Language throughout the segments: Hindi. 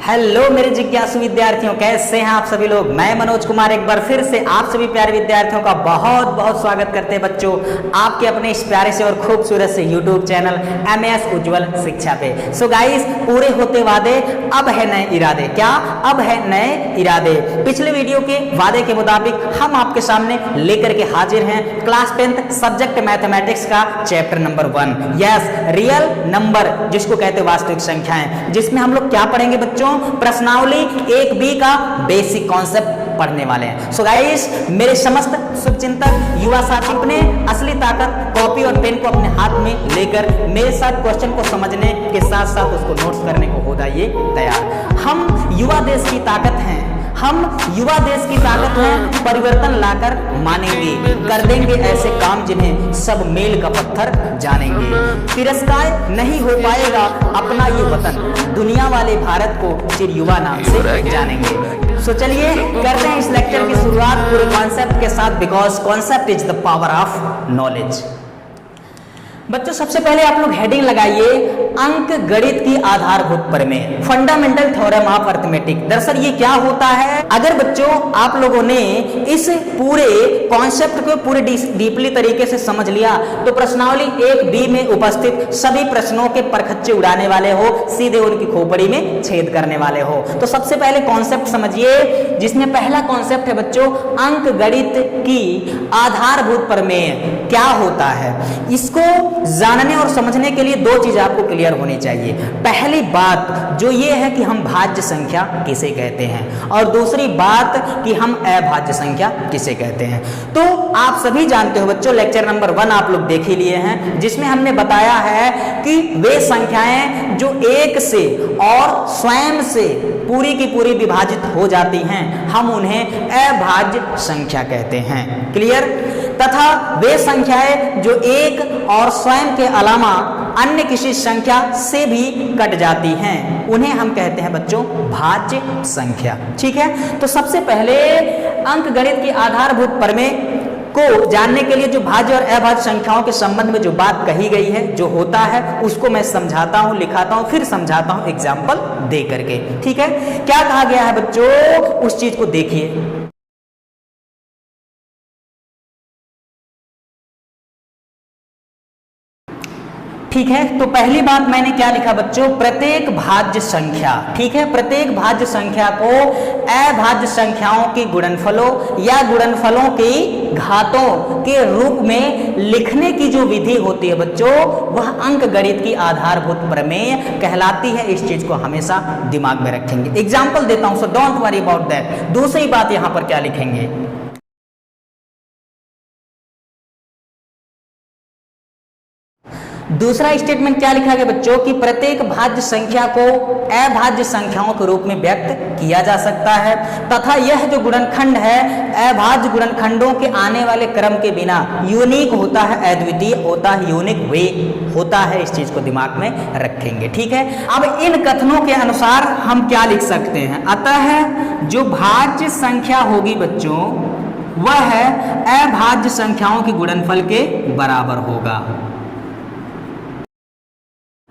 हेलो मेरे जिज्ञासु विद्यार्थियों, कैसे हैं आप सभी लोग। मैं मनोज कुमार एक बार फिर से आप सभी प्यारे विद्यार्थियों का बहुत बहुत स्वागत करते हैं बच्चों आपके अपने इस प्यारे से और खूबसूरत से यूट्यूब चैनल MS उज्ज्वल शिक्षा पे। सो गाइस, पूरे होते वादे, अब है नए इरादे। क्या अब है नए इरादे। पिछले वीडियो के वादे के मुताबिक हम आपके सामने लेकर के हाजिर हैं क्लास 10th सब्जेक्ट मैथमेटिक्स का chapter number 1, yes real number, जिसको कहते हैं वास्तविक संख्याएं, जिसमें हम लोग क्या पढ़ेंगे बच्चों, प्रश्नावली 1B का बेसिक कॉन्सेप्ट पढ़ने वाले हैं। सो गाइस, मेरे समस्त शुभचिंतक युवा साथी अपने असली ताकत कॉपी और पेन को अपने हाथ में लेकर मेरे साथ क्वेश्चन को समझने के साथ साथ उसको नोट्स करने को हो जाइए तैयार। हम युवा देश की ताकत हैं, हम युवा देश की ताकत है, परिवर्तन लाकर मानेंगे, कर देंगे ऐसे काम जिन्हें सब मेल का पत्थर जानेंगे। तिरस्कार नहीं हो पाएगा अपना ये वतन, दुनिया वाले भारत को चिर युवा नाम से जानेंगे। सो चलिए करते हैं इस लेक्चर की शुरुआत पूरे कॉन्सेप्ट के साथ, because concept is the power of knowledge. बच्चों, सबसे पहले आप लोग हेडिंग लगाइए, अंक गणित की आधारभूत प्रमेय, फंडामेंटल थ्योरम ऑफ अरिथमेटिक। दरअसल ये क्या होता है, अगर बच्चों आप लोगों ने इस पूरे कॉन्सेप्ट को पूरे डीपली तरीके से समझ लिया तो प्रश्नावली 1B में उपस्थित सभी प्रश्नों के परखच्चे उड़ाने वाले हो, सीधे उनकी खोपड़ी में छेद करने वाले हो। तो सबसे पहले कॉन्सेप्ट समझिए, जिसमें पहला कॉन्सेप्ट है बच्चों अंक गणित की आधारभूत प्रमेय क्या होता है। इसको जानने और समझने के लिए दो चीज आपको क्लियर होनी चाहिए। पहली बात जो ये है कि हम भाज्य संख्या किसे कहते हैं, और दूसरी बात कि हम अभाज्य संख्या किसे कहते हैं। तो आप सभी जानते हो बच्चों, लेक्चर नंबर 1 आप लोग देख ही लिए हैं, जिसमें हमने बताया है कि वे संख्याएं जो एक से और स्वयं से पूरी की पूरी विभाजित हो जाती हैं, हम उन्हें अभाज्य संख्या कहते हैं। क्लियर। तथा वे संख्याएं जो एक और स्वयं के अलावा अन्य किसी संख्या से भी कट जाती हैं, उन्हें हम कहते हैं बच्चों भाज्य संख्या। ठीक है। तो सबसे पहले अंक गणित की आधारभूत प्रमेय को जानने के लिए जो भाज्य और अभाज्य संख्याओं के संबंध में जो बात कही गई है, जो होता है, उसको मैं समझाता हूं, लिखाता हूं, फिर समझाता हूं एग्जाम्पल दे करके। ठीक है। क्या कहा गया है बच्चों, उस चीज को देखिए। ठीक है। तो पहली बात मैंने क्या लिखा बच्चों, प्रत्येक भाज्य संख्या। ठीक है। प्रत्येक भाज्य संख्या को अभाज्य संख्याओं के गुणनफलों या गुणनफलों की घातों के रूप में लिखने की जो विधि होती है बच्चों, वह अंक गणित की आधारभूत प्रमेय कहलाती है। इस चीज को हमेशा दिमाग में रखेंगे। एग्जाम्पल देता हूं, so don't worry about that. दूसरी बात यहां पर क्या लिखेंगे, दूसरा स्टेटमेंट क्या लिखा गया बच्चों कि प्रत्येक भाज्य संख्या को अभाज्य संख्याओं के रूप में व्यक्त किया जा सकता है, तथा यह जो गुणनखंड है अभाज्य गुणनखंडों के आने वाले क्रम के बिना यूनिक होता है, अद्वितीय होता है, यूनिक वे होता है। इस चीज को दिमाग में रखेंगे। ठीक है। अब इन कथनों के अनुसार हम क्या लिख सकते हैं, अतः जो भाज्य संख्या होगी बच्चों वह है अभाज्य संख्याओं के गुणनफल के बराबर होगा।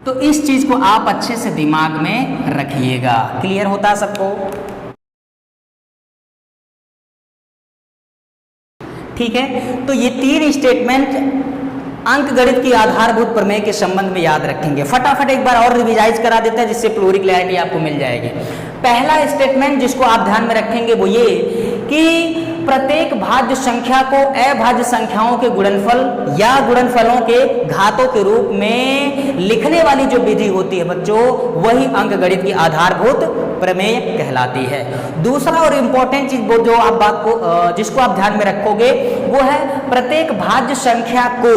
तो इस चीज को आप अच्छे से दिमाग में रखिएगा। क्लियर होता है सबको। ठीक है। तो ये 3 स्टेटमेंट अंक गणित की आधारभूत प्रमेय के संबंध में याद रखेंगे। फटाफट एक बार और रिविजाइज करा देते हैं, जिससे पूरी क्लैरिटी आपको मिल जाएगी। पहला स्टेटमेंट जिसको आप ध्यान में रखेंगे वो ये कि प्रत्येक भाज्य संख्या को अभाज्य संख्याओं के गुणनफल या गुणनफलों के घातों के रूप में लिखने वाली जो विधि होती है बच्चों, वही अंक गणित की आधारभूत प्रमेय कहलाती है। दूसरा और इंपॉर्टेंट चीज जो आप बात को जिसको आप ध्यान में रखोगे वो है प्रत्येक भाज्य संख्या को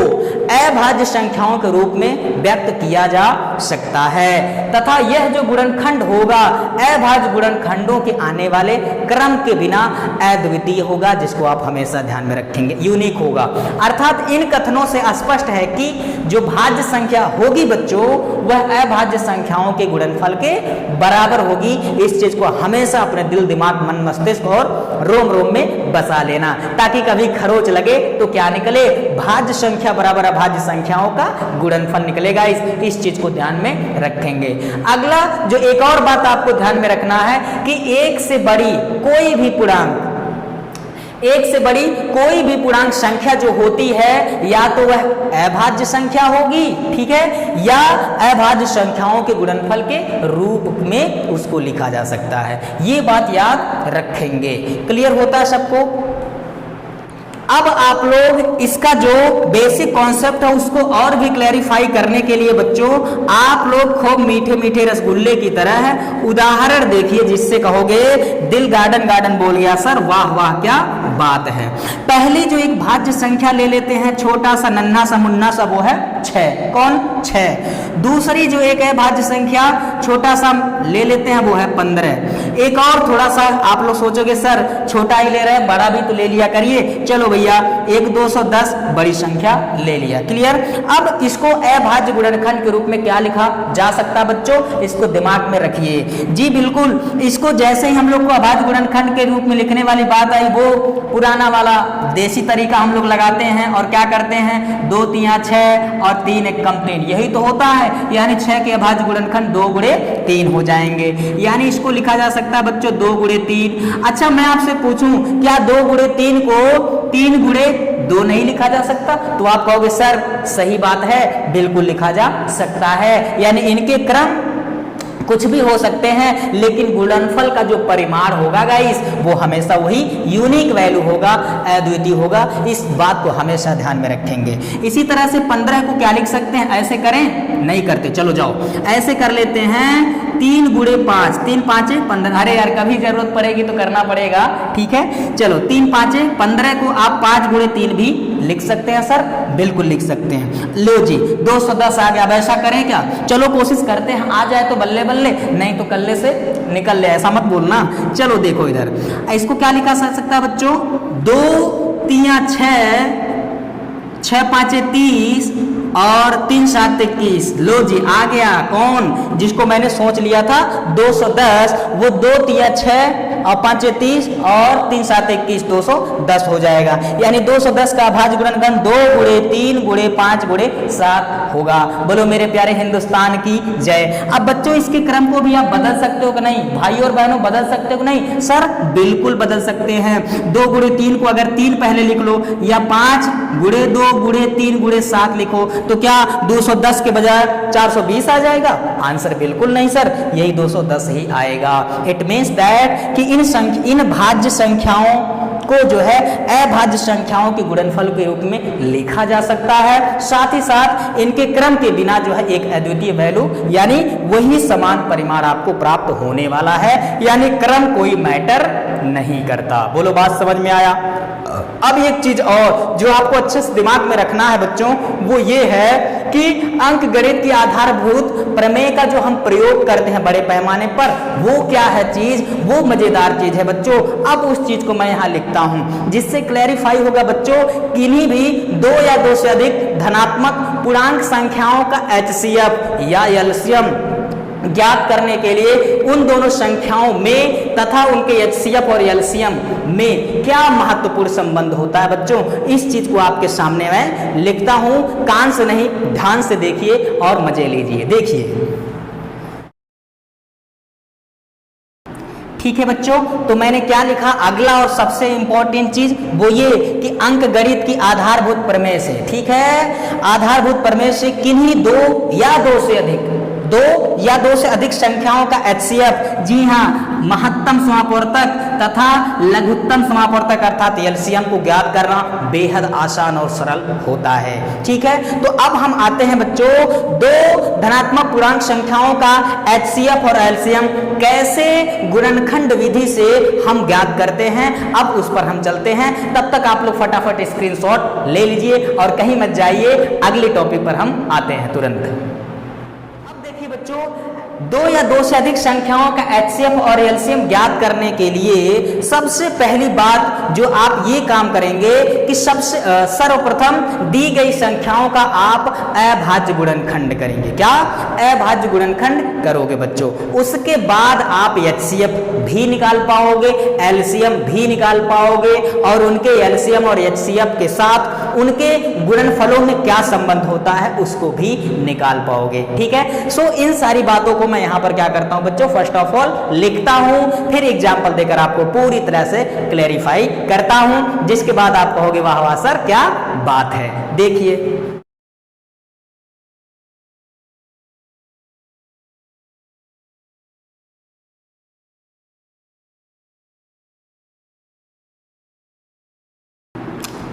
अभाज्य संख्याओं के रूप में व्यक्त किया जा सकता है, तथा यह जो गुणनखंड होगा अभाज्य गुणनखंडों के आने वाले क्रम के बिना अद्वितीय होगा, जिसको आप हमेशा ध्यान में रखेंगे, यूनिक होगा। अर्थात इन कथनों से स्पष्ट है कि जो भाज्य संख्या होगी बच्चों वह अभाज्य संख्याओं के गुणनफल के बराबर होगी, इस चीज को हमेशा अपने दिल, दिमाग, मन, मस्तिष्क और रोम रोम में बसा लेना, ताकि कभी खरोच लगे तो क्या निकले, भाज्य संख्या बराबर अभाज्य संख्याओं का गुणनफल निकलेगा। इस चीज को ध्यान में रखेंगे। अगला जो एक और बात आपको ध्यान में रखना है कि एक से बड़ी कोई भी पूर्णांक संख्या जो होती है या तो वह अभाज्य संख्या होगी, ठीक है, या अभाज्य संख्याओं के गुणनफल के रूप में उसको लिखा जा सकता है। ये बात याद रखेंगे। क्लियर होता है सबको? अब आप लोग इसका जो बेसिक कॉन्सेप्ट है उसको और भी क्लैरिफाई करने के लिए बच्चों आप लोग खूब मीठे मीठे रसगुल्ले की तरह है उदाहरण देखिए, जिससे कहोगे दिल गार्डन गार्डन बोल गया सर, वाह वाह क्या बात है। पहली जो एक भाज्य संख्या ले लेते हैं, छोटा सा नन्हा सा मुन्ना सा, वो है 6। कौन? 6। दूसरी जो एक है भाज्य संख्या छोटा सा ले लेते हैं, वो है 15। एक और थोड़ा सा आप लोग सोचोगे सर छोटा ही ले रहे हैं, बड़ा भी तो ले लिया करिए। चलो भैया 1/210 बड़ी संख्या ले लिया। क्लियर? अब इसको अभाज्य गुणनखंड के रूप में क्या लिखा जा सकता है बच्चों, इसको दिमाग में रखिए। जी बिल्कुल, इसको जैसे ही हम लोग को अभाज्य गुणनखंड के रूप में लिखने वाली बात आई, वो पुराना वाला देसी तरीका हम लोग लगाते हैं और क्या करते हैं, 2 3 6 और 3 1 कम 3, यही तो होता है। यानी 6 के अभाज्य गुणनखंड 2 × 3 हो जाएंगे। यानी इसको लिखा जा सकता है बच्चों 2 × 3। अच्छा मैं आपसे पूछूं, क्या 2 × 3 को 3 × 2 नहीं लिखा जा सकता? तो आप कहोगे सर सही बात है, बिल्कुल लिखा जा सकता है। यानी इनके क्रम कुछ भी हो सकते हैं, लेकिन गुणनफल का जो परिमाण होगा गाइस, वो हमेशा वही यूनिक वैल्यू होगा, अद्वितीय होगा। इस बात को हमेशा ध्यान में रखेंगे। इसी तरह से 15 को क्या लिख सकते हैं, ऐसे करें? नहीं करते, चलो जाओ ऐसे कर लेते हैं, 3 × 5, 3 5 15। अरे यार कभी जरूरत पड़ेगी तो करना पड़ेगा, ठीक है। चलो 3 5 15 को आप 5 × 3 भी लिख सकते हैं सर, बिल्कुल लिख सकते हैं। लो जी 210 आ गया। अब ऐसा करें क्या, चलो कोशिश करते हैं, आ जाए तो बल्ले बल्ले, नहीं तो कल्ले से निकल ले, ऐसा मत बोलना। चलो देखो इधर, इसको क्या लिखा जा सकता है बच्चों, 2 3 6, 6 5 30 और 3 7 21। लो जी आ गया। कौन? जिसको मैंने सोच लिया था 210, वो 2 3 6 और 5 30 और 3 7 21, 210 हो जाएगा। यानी 210 का अभाज्य गुणनखंड 2 × 3 × 5 × 7 होगा। बोलो मेरे प्यारे हिंदुस्तान की जय। अब बच्चों इसके क्रम को भी आप बदल सकते हो कि नहीं, भाई और बहनों बदल सकते हो कि नहीं? सर बिल्कुल बदल सकते हैं। 2 × 3 को अगर 3 पहले लिख लो, या 5 × 2 × 3 × 7 लिखो, तो क्या 210 के बजाय 420 आ जाएगा? आंसर बिल्कुल नहीं सर, यही 210 ही आएगा। इट मीन्स दैट कि इन भाज्य संख्याओं को जो है अभाज्य संख्याओं के गुणनफल के रूप में लिखा जा सकता है। साथ ही साथ इनके क्रम के बिना जो है एक अद्वितीय वैल्यू यानी वही समान परिमाण आपको प्राप्त होने वाला है। यानी क्रम कोई मैटर नहीं करता। बोलो बात समझ में आया? अब एक चीज और जो आपको अच्छे से दिमाग में रखना है बच्चों, वो ये है कि अंक गणित की आधारभूत प्रमेय का जो हम प्रयोग करते हैं बड़े पैमाने पर, वो क्या है चीज, वो मजेदार चीज है बच्चों। अब उस चीज को मैं यहाँ लिखता हूं, जिससे क्लैरिफाई होगा बच्चों, किन्हीं भी 2 या 2 से अधिक धनात्मक पूर्णांक संख्याओं का HCF या एलसीएम ज्ञात करने के लिए उन दोनों संख्याओं में तथा उनके HCF और एलसीएम में क्या महत्वपूर्ण संबंध होता है बच्चों, इस चीज को आपके सामने मैं लिखता हूं। कान से नहीं, ध्यान से देखिए और मजे लीजिए। देखिए ठीक है बच्चों, तो मैंने क्या लिखा, अगला और सबसे इंपॉर्टेंट चीज वो ये कि अंक गणित की आधारभूत प्रमेय से, ठीक है, आधारभूत प्रमेय से किन्हीं 2 या 2 से अधिक 2 या 2 से अधिक संख्याओं का HCF, जी हाँ, महत्तम समापवर्तक तथा लघुत्तम समापवर्तक अर्थात एलसीएम को ज्ञात करना बेहद आसान और सरल होता है। ठीक है, तो अब हम आते हैं बच्चों 2 धनात्मक पूर्णांक संख्याओं का HCF और एलसीएम कैसे गुणनखंड विधि से हम ज्ञात करते हैं। अब उस पर हम चलते हैं, तब तक आप लोग फटाफट स्क्रीनशॉट ले लीजिए और कहीं मत जाइए, अगले टॉपिक पर हम आते हैं तुरंत। बच्चों दो या दो से अधिक संख्याओं का एचसीएफ और एलसीएम ज्ञात करने के लिए सबसे पहली बात जो आप ये काम करेंगे कि सबसे सर्वप्रथम दी गई संख्याओं का आप अभाज्य गुणनखंड करेंगे। क्या अभाज्य गुणनखंड करोगे बच्चों। उसके बाद आप एचसीएफ भी निकाल पाओगे, एलसीएम भी निकाल पाओगे और उनके एलसीएम और एचसीएफ के साथ उनके गुणनफलों में क्या संबंध होता है उसको भी निकाल पाओगे। ठीक है, सो इन सारी बातों को मैं यहां पर क्या करता हूं बच्चों, फर्स्ट ऑफ ऑल लिखता हूं, फिर एग्जाम्पल देकर आपको पूरी तरह से क्लेरिफाई करता हूं, जिसके बाद आप कहोगे वाह वाह सर क्या बात है। देखिए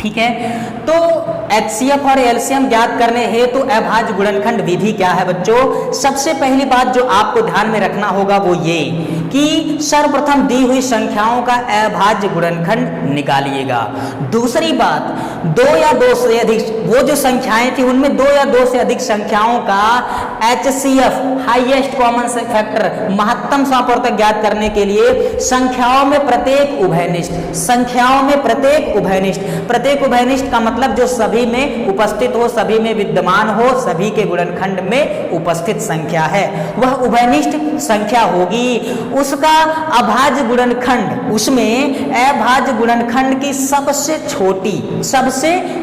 ठीक है, तो एचसीएफ और एलसीएम ज्ञात करने हेतु अभाज्य गुणनखंड विधि क्या है बच्चों। सबसे पहली बात जो आपको ध्यान में रखना होगा वो ये कि सर्वप्रथम दी हुई संख्याओं का अभाज्य गुणनखंड निकालिएगा। दूसरी बात, दो या दो से अधिक, वो जो संख्याएं थी उनमें दो या दो से अधिक संख्याओं का एचसीएफ हाईएस्ट कॉमन फैक्टर महत्तम समापवर्तक ज्ञात करने के लिए संख्याओं में प्रत्येक उभयनिष्ठ, संख्याओं में प्रत्येक उभयनिष्ठ, प्रत्येक उभयनिष्ठ का मतलब जो सभी में उपस्थित हो, सभी में विद्यमान हो, सभी के गुणनखंड में उपस्थित संख्या है वह उभयनिष्ठ संख्या होगी। उसका अभाज्य गुणनखंड, उसमें अभाज्य गुणनखंड की सबसे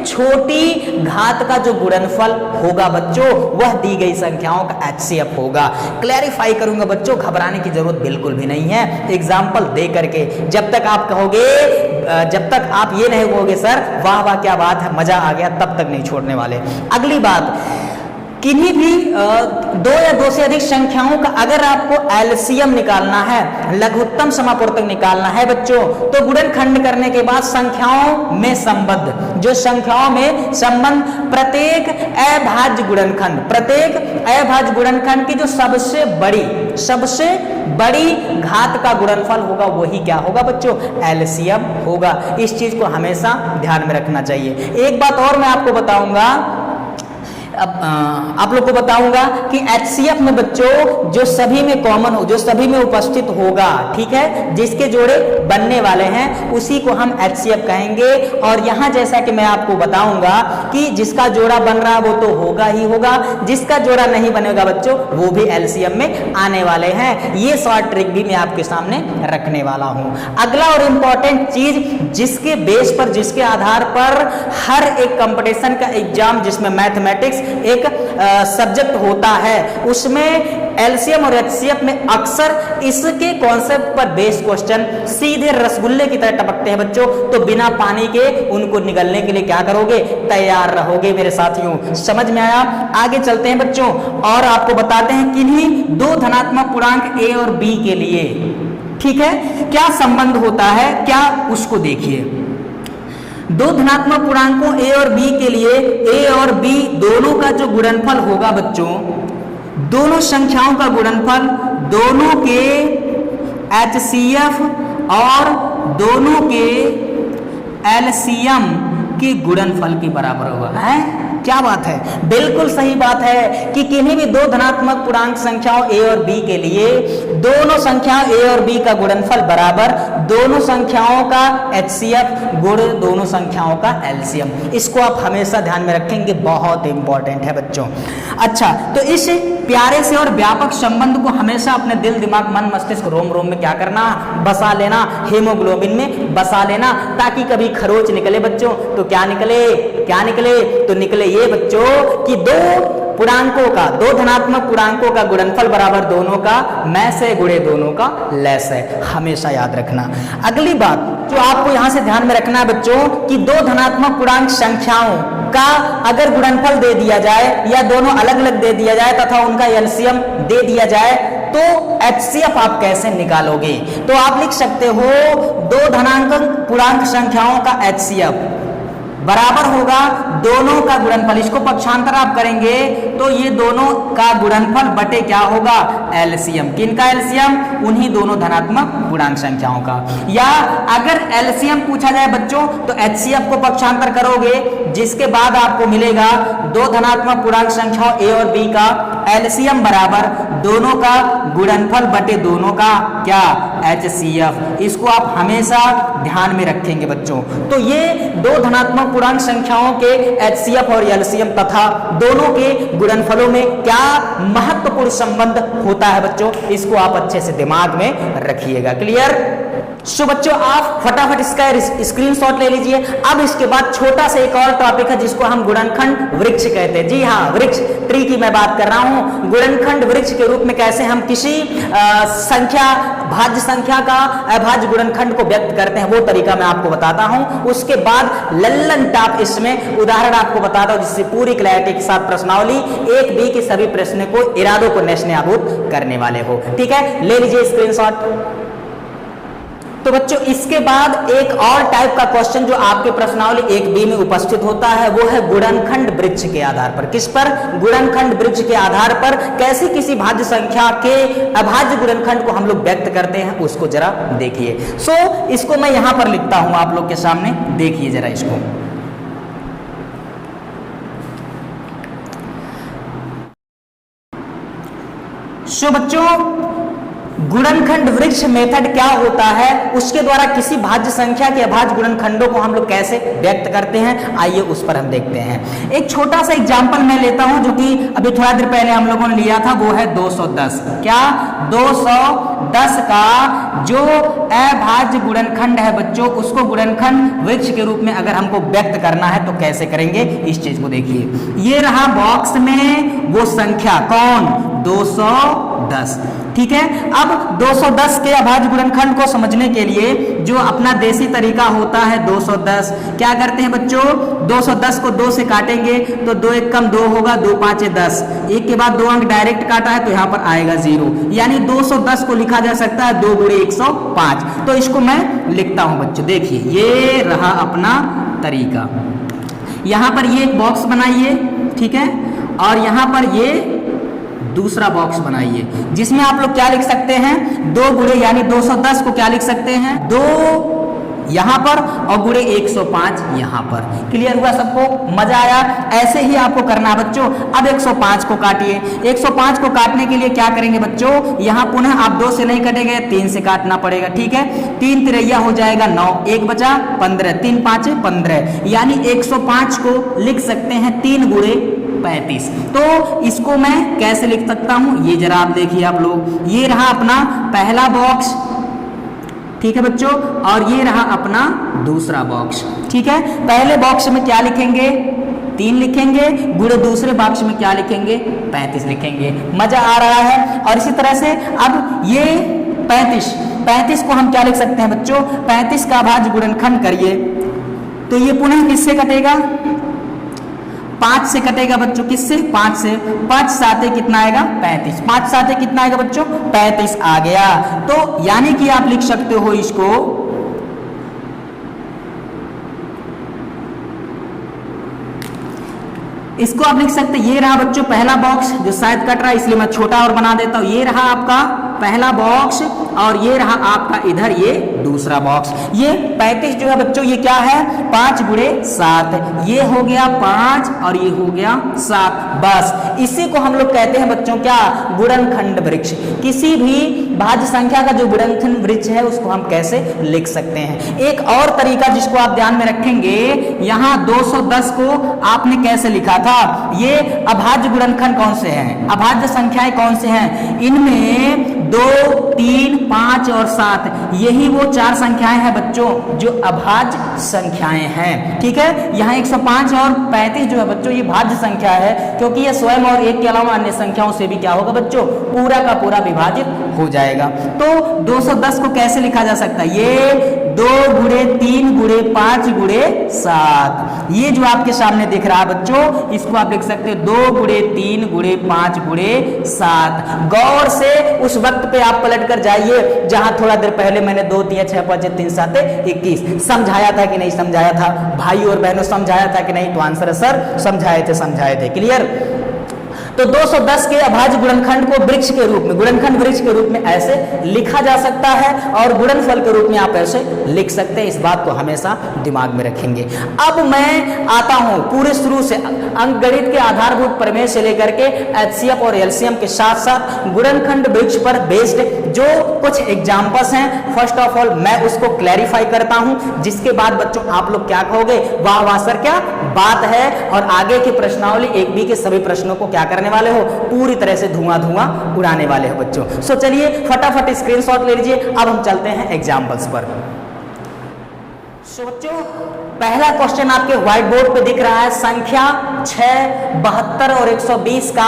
छोटी घात का जो गुणनफल होगा बच्चों वह दी गई संख्याओं का एचसीएफ होगा। क्लैरिफाई करूंगा बच्चों, घबराने की जरूरत बिल्कुल भी नहीं है। एग्जाम्पल दे करके जब तक आप कहोगे, जब तक आप ये नहीं कहोगे सर वाह वाह क्या बात है मजा आ गया, तब तक नहीं छोड़ने वाले। अगली बात, किन्हीं भी दो या दो से अधिक संख्याओं का अगर आपको एलसीएम निकालना है, लघुत्तम समापवर्तक निकालना है बच्चों, तो गुणनखंड करने के बाद संख्याओं में संबंध, जो संख्याओं में संबंध प्रत्येक अभाज्य गुणनखंड, प्रत्येक अभाज्य गुणनखंड की जो सबसे बड़ी घात का गुणनफल होगा वही क्या होगा बच्चों, एलसीएम होगा। इस चीज को हमेशा ध्यान में रखना चाहिए। एक बात और मैं आपको बताऊंगा, अब आप लोग को बताऊंगा कि एचसीएफ में बच्चों जो सभी में कॉमन हो, जो सभी में उपस्थित होगा, ठीक है, जिसके जोड़े बनने वाले हैं उसी को हम एचसीएफ कहेंगे। और यहां जैसा कि मैं आपको बताऊंगा कि जिसका जोड़ा बन रहा है वो तो होगा ही होगा, जिसका जोड़ा नहीं बनेगा बच्चों वो भी एलसीएम में आने वाले हैं। ये शॉर्ट ट्रिक भी मैं आपके सामने रखने वाला हूं। अगला और इंपॉर्टेंट चीज, जिसके बेस पर, जिसके आधार पर हर एक कंपटीशन का एग्जाम जिसमें मैथमेटिक्स एक सब्जेक्ट होता है उसमें एलसीएम और एचसीएफ में अक्सर इसके कॉन्सेप्ट पर बेस्ड क्वेश्चन सीधे रसगुल्ले की तरह टपकते हैं बच्चों। तो बिना पानी के उनको निगलने के लिए क्या करोगे, तैयार रहोगे मेरे साथियों। समझ में आया? आगे चलते हैं बच्चों और आपको बताते हैं किन्हीं दो धनात्मक पूर्णांक ए और बी के लिए, ठीक है, क्या संबंध होता है, क्या उसको देखिए। दो धनात्मक पूर्णांकों ए और बी के लिए ए और बी दोनों का जो गुणनफल होगा बच्चों, दोनों संख्याओं का गुणनफल दोनों के एचसीएफ और दोनों के एलसीएम के गुणनफल के बराबर होगा। है क्या बात है, बिल्कुल सही बात है कि किन्हीं भी दो धनात्मक पूर्णांक संख्याओं ए और बी के लिए दोनों संख्याओं ए और बी का गुणनफल बराबर दोनों संख्याओं का एचसीएफ गुण दोनों संख्याओं का एलसीएम। इसको आप हमेशा ध्यान में रखेंगे, बहुत इंपॉर्टेंट है बच्चों। अच्छा, तो इस प्यारे से और व्यापक संबंध को हमेशा अपने दिल, दिमाग, मन, मस्तिष्क, रोम रोम में क्या करना, बसा लेना, हीमोग्लोबिन में बसा लेना, ताकि कभी खरोच निकले बच्चों तो क्या निकले, तो निकले ये बच्चों कि दो पूर्णांकों का, दो धनात्मक पूर्णांकों का गुणनफल बराबर दोनों का मैं से गुणे दोनों का लैस है। हमेशा याद रखना। अगली बात जो आपको यहां से ध्यान में रखना है बच्चों कि दो धनात्मक पूर्णांक संख्याओं का अगर गुणनफल दे दिया जाए या दोनों अलग अलग दे दिया जाए तथा उनका एलसीएम दे दिया जाए तो एचसीएफ आप कैसे निकालोगे। तो आप लिख सकते हो दो धनात्मक पूर्णांक संख्याओं का एचसीएफ बराबर होगा दोनों का गुणनफल। इसको पक्षांतर आप करेंगे तो ये दोनों का गुणनफल बटे क्या होगा, एलसीएम। किनका एलसीएम, उन्हीं दोनों धनात्मक पूर्णांक संख्याओं का। या अगर एलसीएम पूछा जाए बच्चों तो एचसीएफ को पक्षांतर करोगे, जिसके बाद आपको मिलेगा दो धनात्मक पूर्णांक संख्याओं ए और बी का एलसीएम बराबर दोनों का गुणनफल बटे दोनों का क्या HCF। इसको आप हमेशा ध्यान में रखेंगे बच्चों। तो ये दो धनात्मक पूर्णांक संख्याओं के HCF और LCM तथा दोनों के गुणनफलों में क्या महत्वपूर्ण संबंध होता है बच्चों, इसको आप अच्छे से दिमाग में रखिएगा। क्लियर? सो बच्चों आप फटाफट इसका स्क्रीनशॉट ले लीजिए। अब इसके बाद छोटा सा एक और टॉपिक है जिसको हम गुणनखंड वृक्ष कहते हैं। जी हाँ, वृक्ष ट्री की मैं बात कर रहा हूं। गुणनखंड वृक्ष के रूप में कैसे हम किसी संख्या भाज्य संख्या का अभाज्य गुणनखंड को व्यक्त करते हैं वो तरीका मैं आपको बताता हूं। उसके बाद लल्लन टाप इसमें उदाहरण आपको बताता हूं जिससे पूरी क्लैरिटी के साथ प्रश्नावली 1B के सभी प्रश्न को इरादों को नेशनाबूद करने वाले हो। ठीक है, ले लीजिए स्क्रीनशॉट। तो बच्चों इसके बाद एक और टाइप का क्वेश्चन जो आपके प्रश्नावली 1B में उपस्थित होता है वो है गुणनखंड वृक्ष के आधार पर। किस पर? गुणनखंड वृक्ष के आधार पर कैसे किसी भाज्य संख्या के अभाज्य गुणनखंड को हम लोग व्यक्त करते हैं उसको जरा देखिए। सो इसको मैं यहां पर लिखता हूं आप लोग के सामने, देखिए जरा इसको। सो बच्चों गुणनखंड वृक्ष मेथड क्या होता है, उसके द्वारा किसी भाज्य संख्या के अभाज्य गुणनखंडों को हम लोग कैसे व्यक्त करते हैं, आइए उस पर हम देखते हैं। एक छोटा सा एग्जांपल मैं लेता हूं जो कि अभी थोड़ा देर पहले हम लोगों ने लिया था, वो है 210। क्या? 210 का जो अभाज्य गुणनखंड है बच्चों, उसको गुणनखंड वृक्ष के रूप में अगर हमको व्यक्त करना है तो कैसे करेंगे, इस चीज को देखिए। ये रहा बॉक्स में वो संख्या, कौन? 210। ठीक है, अब 210 के अभाज्य गुणनखंड को समझने के लिए जो अपना देसी तरीका होता है 210, क्या करते हैं बच्चों? 210 को 2 से काटेंगे तो 2 एक कम 2 होगा, 2 5 10, एक के बाद 2 अंक डायरेक्ट काटा है तो यहाँ पर आएगा 0, यानी 210 को लिखा जा सकता है 2 गुणे 105। तो इसको मैं लिखता हूं बच्चों, देखिए ये रहा अपना तरीका। यहाँ पर ये एक बॉक्स बनाइए, ठीक है, और यहाँ पर ये दूसरा बॉक्स बनाइए जिसमें आप लोग क्या लिख सकते हैं? 2 गुणे यानी 210 को क्या लिख सकते हैं? 2 यहां पर और गुणे 105 यहां पर। क्लियर हुआ सबको? मजा आया? ऐसे ही आपको करना है बच्चों। अब 105 को काटिए। 105 को काटने के लिए क्या करेंगे बच्चों? यहां पुनः आप 2 से नहीं कटेंगे, 3 से काटना पड़ेगा। ठीक है, 3 तिरैया हो जाएगा 9, 1 बचा 15, 3 5 15, यानी 105 को लिख सकते हैं 3 गुणे 35। तो इसको मैं कैसे लिख सकता हूं, ये जरा आप देखिए आप लोग। ये रहा अपना पहला बॉक्स, ठीक है बच्चों, और ये रहा अपना दूसरा बॉक्स। ठीक है, पहले बॉक्स में क्या लिखेंगे? 3 लिखेंगे, गुणे दूसरे बॉक्स में क्या लिखेंगे? 35 लिखेंगे। मजा आ रहा है? और इसी तरह से अब ये 35 को हम क्या लिख सकते हैं बच्चों? 35 का अभाज्य गुणनखंड करिए तो ये पुनः किससे कटेगा? 5 से कटेगा बच्चों। किससे? 5 से। 5 साते कितना आएगा? 35। 5 साते कितना आएगा बच्चों? 35 आ गया। तो यानी कि आप लिख सकते हो इसको आप लिख सकते, ये रहा बच्चों पहला बॉक्स जो शायद कट रहा है इसलिए मैं छोटा और बना देता हूं। ये रहा आपका पहला बॉक्स और ये रहा आपका इधर ये दूसरा बॉक्स। ये 35 जो है बच्चों ये क्या है? 5 गुणे 7, ये हो गया 5 और ये हो गया 7। बस इसी को हम लोग कहते हैं बच्चों क्या? गुणनखंड वृक्ष। किसी भी भाज्य संख्या का जो गुणनखंड वृक्ष है उसको हम कैसे लिख सकते हैं। एक और तरीका जिसको आप ध्यान में रखेंगे, यहाँ 210 को आपने कैसे लिखा था? ये अभाज्य गुणनखंड कौन से हैं? अभाज्य संख्याएं कौन से हैं? इनमें 2, 3, 5 और 7 यही वो 4 संख्याएं हैं बच्चों जो अभाज्य संख्याएं हैं। ठीक है, यहाँ 105 और 35 जो है बच्चों ये भाज्य संख्या है क्योंकि ये स्वयं और 1 के अलावा अन्य संख्याओं से भी क्या होगा बच्चों? पूरा का पूरा विभाजित हो जाएगा। तो 210 को कैसे लिखा जा सकता है? ये 2 गुणे 3 गुणे 5 गुणे 7, ये जो आपके सामने दिख रहा है बच्चों इसको आप लिख सकते हो 2 गुणे 3 गुणे 5 गुणे 7। गौर से उस वक्त पे आप पलट कर जाइए जहां थोड़ा देर पहले मैंने 2 3 6 5 3 7 21 समझाया था कि नहीं समझाया था? भाई और बहनों समझाया था कि नहीं? तो आंसर है सर समझाए थे। क्लियर? तो 210 के अभाज्य गुणनखंड को वृक्ष के रूप में, गुणनखंड वृक्ष के रूप में ऐसे लिखा जा सकता है और गुणनफल के रूप में आप ऐसे लिख सकते हैं। इस बात को हमेशा दिमाग में रखेंगे। अब मैं आता हूं पूरे शुरू से अंकगणित के आधारभूत प्रमेय से लेकर के एचसीएफ और एलसीएम के साथ साथ गुणनखंड वृक्ष पर बेस्ड जो कुछ एग्जांपल्स हैं, फर्स्ट ऑफ ऑल मैं उसको क्लैरिफाई करता हूं, जिसके बाद बच्चों आप लोग क्या कहोगे, वाह वाह सर क्या बात है, और आगे की प्रश्नावली 1B के सभी प्रश्नों को क्या करने वाले हो, पूरी तरह से धुआं धुआं उड़ाने वाले हो बच्चों। सो चलिए फटाफट स्क्रीनशॉट ले लीजिए। अब हम चलते हैं एग्जांपल्स पर। सो बच्चों पहला क्वेश्चन आपके व्हाइट बोर्ड पे दिख रहा है, संख्या 6, 72 और 120 का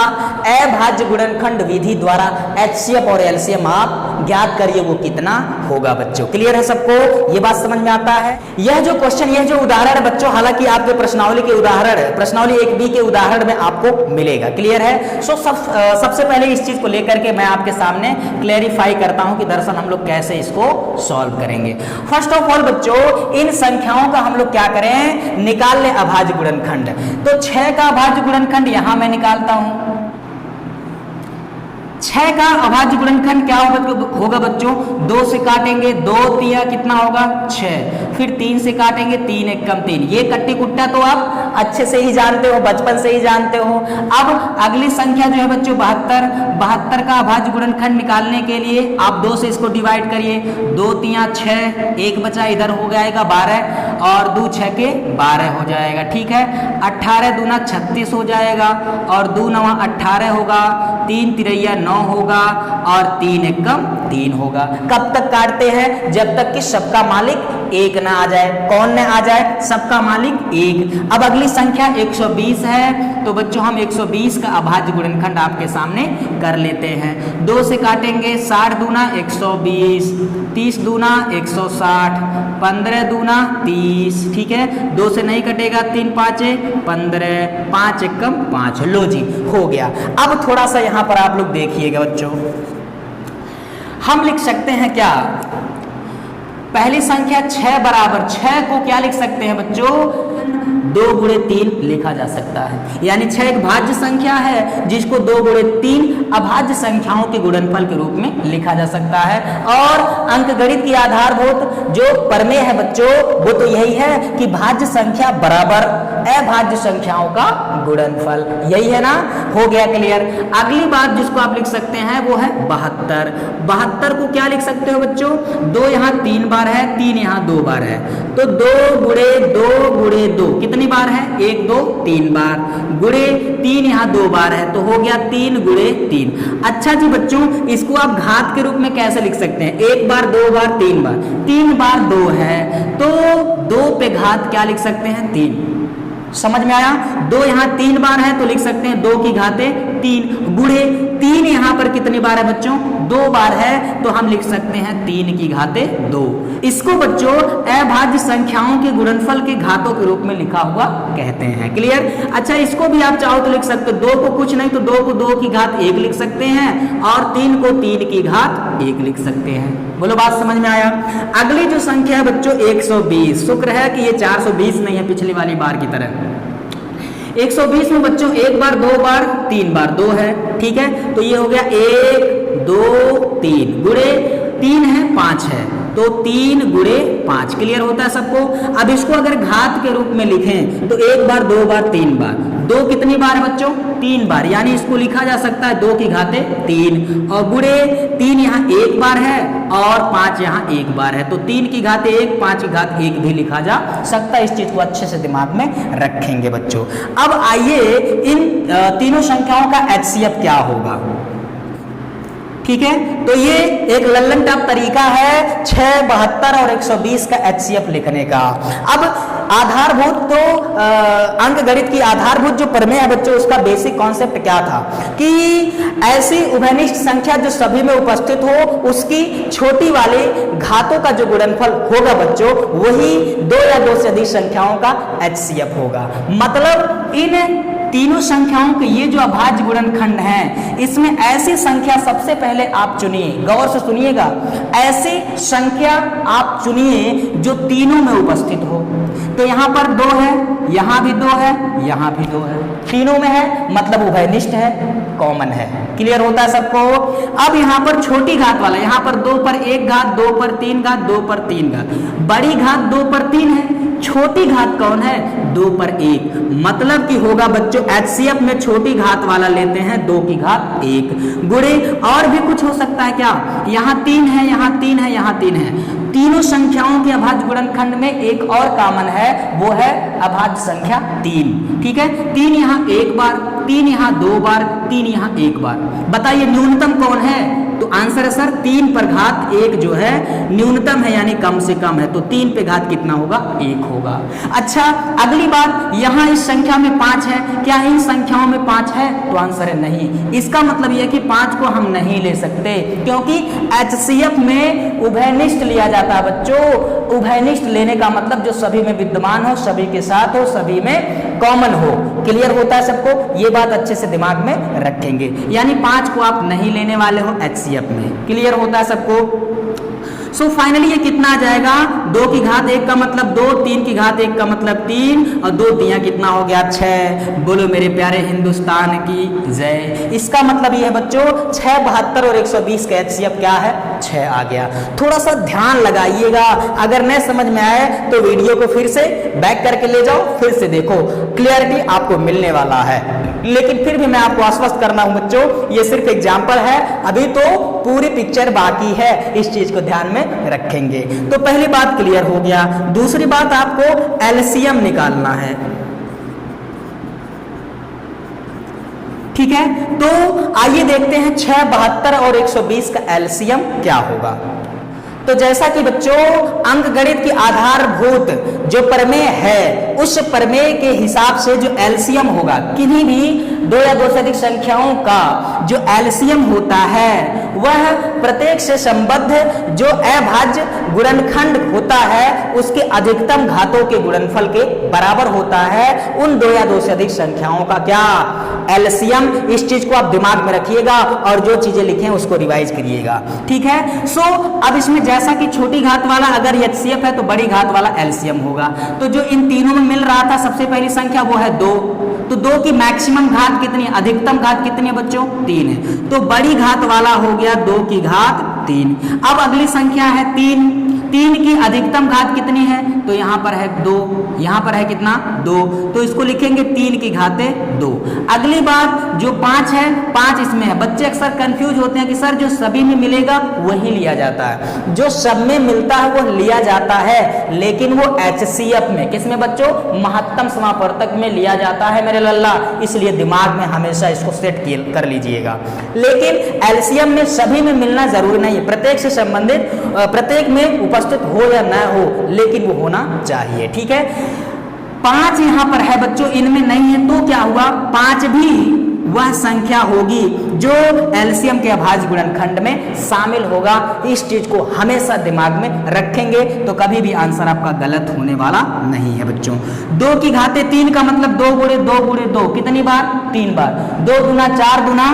अभाज्य गुणनखंड विधि द्वारा एचसीएफ और एलसीएम आप ज्ञात करिए, वो कितना होगा बच्चों। क्लियर है सबको, ये बात समझ में आता है। यह जो क्वेश्चन, यह जो उदाहरण है बच्चों, हालांकि आपके प्रश्नावली के उदाहरण, प्रश्नावली 1B के उदाहरण में आपको मिलेगा। क्लियर है। सो सबसे पहले इस चीज को लेकर के मैं आपके सामने क्लेरिफाई करता हूं कि दरअसल हम लोग कैसे इसको सॉल्व करेंगे। फर्स्ट ऑफ ऑल बच्चों इन संख्याओं का हम लोग क्या करें, निकाल ले अभाज्य गुणनखंड। तो 6 का अभाज्य गुणनखंड यहां मैं निकालता हूं। 6 का अभाज्य गुणनखंड क्या होगा बच्चों, 2 से काटेंगे, 2 तिया कितना होगा 6, फिर 3 से काटेंगे, 3 एक कम 3। ये कट्टी कुट्टा तो आप अच्छे से ही जानते हो, बचपन से ही जानते हो। अब अगली संख्या जो है बच्चों 72, 72 का अभाज्य गुणनखंड निकालने के लिए आप 2 से इसको डिवाइड करिए, 2 तिया 6, एक बचा इधर हो जाएगा 12 और 2 6 के 12 हो जाएगा। ठीक है। 18 दूना 36 हो जाएगा और 2 9 18 होगा, 3 तिरैया 9 होगा और 3 एकम 3 होगा। कब तक काटते हैं, जब तक कि सबका मालिक एक ना आ जाए। कौन न आ जाए, सबका मालिक एक। अब अगली संख्या 120 है, तो बच्चों हम 120 का अभाज्य गुणनखंड आपके सामने कर लेते हैं। 2 से काटेंगे, 60 दूना 120, 30 दूना 160, 15 दूना 30। ठीक है। 2 से नहीं कटेगा, 3 5 15, 5 एकम 5। लो जी हो गया। अब थोड़ा सा यहां पर आप लोग देखिएगा बच्चों, हम लिख सकते हैं क्या, पहली संख्या 6 बराबर 6 को क्या लिख सकते हैं बच्चों, 2 गुणे 3 लिखा जा सकता है। यानी 6 एक भाज्य संख्या है जिसको 2 गुणे 3 अभाज्य संख्याओं के गुणनफल के रूप में लिखा जा सकता है। और अंकगणित की आधारभूत जो प्रमेय है बच्चों, वो तो यही है कि भाज्य संख्या बराबर अभाज्य संख्याओं का गुणनफल। यही है ना, हो गया क्लियर। अगली बात जिसको आप लिख सकते हैं वो है 72। 72 को क्या लिख सकते हो बच्चों, 2 यहाँ 3 बार है, 3 यहाँ 2 बार है, तो 2 गुणे 2 गुणे 2 कितनी बार है, 1 2 3 बार, गुणे 3 यहाँ 2 बार है, तो हो गया 3 गुणे 3। अच्छा जी बच्चों, इसको आप घात के रूप में कैसे लिख सकते हैं, 1 बार 2 बार 3 बार, 3 बार 2 है, तो 2 पे घात क्या लिख सकते हैं 3। समझ में आया। 2 यहाँ 3 बार है तो लिख सकते हैं 2 की घाते 3, गुणे 3 यहाँ पर कितनी बार है बच्चों, 2 बार है, तो हम लिख सकते हैं 3 की घाते 2। इसको बच्चों अभाज्य संख्याओं के गुणनफल के घातों के रूप में लिखा हुआ कहते हैं। क्लियर। अच्छा इसको भी आप चाहो तो लिख सकते हो, 2 को कुछ नहीं तो 2 को 2 की घात 1 लिख सकते हैं और 3 को 3 की घात 1 लिख सकते हैं। बोलो बात समझ में आया। अगली जो संख्या है बच्चों 120, शुक्र है कि ये 420 नहीं है पिछली वाली बार की तरह। 120 में बच्चों 1 बार 2 बार 3 बार 2 है। ठीक है, तो ये हो गया 1 2 3, गुणे 3 है 5 है, तो 3 गुणे 5। क्लियर होता है सबको। अब इसको अगर घात के रूप में लिखें तो 1 बार 2 बार 3 बार, 2 कितनी बार है बच्चों, 3 बार, यानी इसको लिखा जा सकता है 2 की घाते 3 और गुणे 3 यहाँ 1 बार है और 5 यहाँ 1 बार है, तो 3 की घाते 1, 5 की घात 1 भी लिखा जा सकता है। इस चीज को अच्छे से दिमाग में रखेंगे बच्चों। अब आइए इन तीनों संख्याओं का एचसीएफ क्या होगा। ठीक है, तो ये एक लल्लन टॉप तरीका है 6, 72 और 120 का एचसीएफ लिखने का। अब आधारभूत तो अंकगणित की आधारभूत जो प्रमेय है बच्चों, उसका बेसिक कॉन्सेप्ट क्या था कि ऐसी उभयनिष्ठ संख्या जो सभी में उपस्थित हो, उसकी छोटी वाली घातों का जो गुणनफल होगा बच्चों, वही 2 या 2 से अधिक संख्याओं का एचसीएफ होगा। मतलब इन तीनों संख्याओं के ये जो अभाज्य गुणनखंड हैं, इसमें ऐसी संख्या सबसे पहले आप चुनिए, गौर से सुनिएगा, ऐसी संख्या आप चुनिए जो तीनों में उपस्थित हो। तो यहां पर 2 है, यहां भी 2 है, यहां भी 2 है, तीनों में है, मतलब उभयनिष्ठ है, कॉमन है। क्लियर होता है सबको? अब यहां पर छोटी घात वाला, यहां पर 2 पर 1 घात, 2 पर 3 घात, 2 पर 3 घात, बड़ी घात 2 पर 3 है, छोटी घात कौन है? 2 पर 1, मतलब कि होगा बच्चों HCF में छोटी घात वाला लेते हैं 2 की घात 1 गुणे, और भी कुछ हो सकता है क्या? यहाँ 3 है, यहाँ 3 है, यहाँ 3 है, तीनों संख्याओं के अभाज्य गुणनखंड में एक और कॉमन है, वो है अभाज्य संख्या 3। ठीक है, 3 यहाँ एक बार, 3 यहाँ 2 बार, 3 यहाँ 1 बार। बताइए न्यूनतम कौन है? तो आंसर है सर 3 पर घात 1 जो है न्यूनतम है, यानी कम से कम है, तो 3 पे घात कितना होगा? 1 होगा। अच्छा, अगली बात, यहाँ इस संख्या में 5 है, क्या इन संख्याओं में 5 है? तो आंसर है नहीं। इसका मतलब यह कि 5 को हम नहीं ले सकते, क्योंकि HCF में उभयनिष्ठ लिया जाता है बच्चों। उभयनिष्ठ लेने का मतलब जो सभी में विद्यमान हो, सभी के साथ हो, सभी में कॉमन हो। क्लियर होता है सबको? ये बात अच्छे से दिमाग में रखेंगे, यानी 5 को आप नहीं लेने वाले हो HCF में। क्लियर होता है सबको? सो फाइनली ये कितना आ जाएगा? 2 की घात 1 का मतलब 2, 3 की घात 1 का मतलब 3, और 2 तिया कितना हो गया? 6। बोलो मेरे प्यारे हिंदुस्तान की जय। इसका मतलब ये है बच्चों 6, 72 और 120 का HCF क्या है? 6 आ गया। थोड़ा सा ध्यान लगाइएगा, अगर नहीं समझ में आए तो वीडियो को फिर से बैक करके ले जाओ, फिर से देखो, क्लियरिटी आपको मिलने वाला है। लेकिन फिर भी मैं आपको आश्वस्त करना हूं बच्चों, ये सिर्फ एग्जाम्पल है, अभी तो पूरी पिक्चर बाकी है, इस चीज को ध्यान में रखेंगे। तो पहली बात क्लियर हो गया। दूसरी बात, आपको एलसीएम निकालना है। ठीक है, तो आइए देखते हैं 6, 72 और 120 का एलसीएम क्या होगा। तो जैसा कि बच्चों अंकगणित की आधारभूत जो प्रमेय है, उस प्रमेय के हिसाब से जो एलसीएम होगा, किन्हीं भी 2 या 2 से अधिक संख्याओं का जो एलसीएम होता है, वह प्रत्येक से संबद्ध जो अभाज्य गुणनखंड होता है, उसके अधिकतम घातों के गुणनफल के बराबर होता है। उन 2 या 2 से अधिक संख्याओं का क्या? एलसीएम। इस चीज को आप दिमाग में रखिएगा और जो चीजें लिखे हैं उसको रिवाइज करिएगा। ठीक है, सो अब इसमें जैसा कि छोटी घात वाला अगर HCF है तो बड़ी घात वाला एलसीएम होगा। तो जो इन तीनों में मिल रहा था सबसे पहली संख्या वो है 2, तो 2 की मैक्सिमम घात कितनी है? अधिकतम घात कितनी है बच्चों? 3 है, तो बड़ी घात वाला हो गया 2 की घात 3। अब अगली संख्या है 3, 3 की अधिकतम घात कितनी है? तो यहां पर है 2, यहां पर है कितना? 2, तो इसको लिखेंगे 3 की घाते 2। अगली बात जो 5 है, 5 इसमें है। बच्चे अक्सर कंफ्यूज होते हैं कि सर जो सभी में मिलेगा वही लिया जाता है, जो सब में मिलता है वो लिया जाता है, लेकिन वो HCF में, किसमें बच्चों? महत्तम समापवर्तक में लिया जाता है मेरे लल्ला, इसलिए दिमाग में हमेशा इसको सेट कर लीजिएगा। लेकिन एलसीएम में सभी में मिलना जरूरी नहीं है, प्रत्येक से संबंधित प्रत्येक में उपस्थित हो या ना हो, लेकिन वो होना चाहिए। ठीक है, 5 यहां पर है बच्चों, इनमें नहीं है, तो क्या हुआ? 5 भी वह संख्या होगी जो एलसीएम के अभाज्य गुणनखंड में शामिल होगा। इस चीज को हमेशा दिमाग में रखेंगे, तो कभी भी आंसर आपका गलत होने वाला नहीं है बच्चों। 2 की घाते 3 का मतलब 2 गुणे 2 गुणे 2 कितनी बार? 3 बार। 2 दूना 4 दूना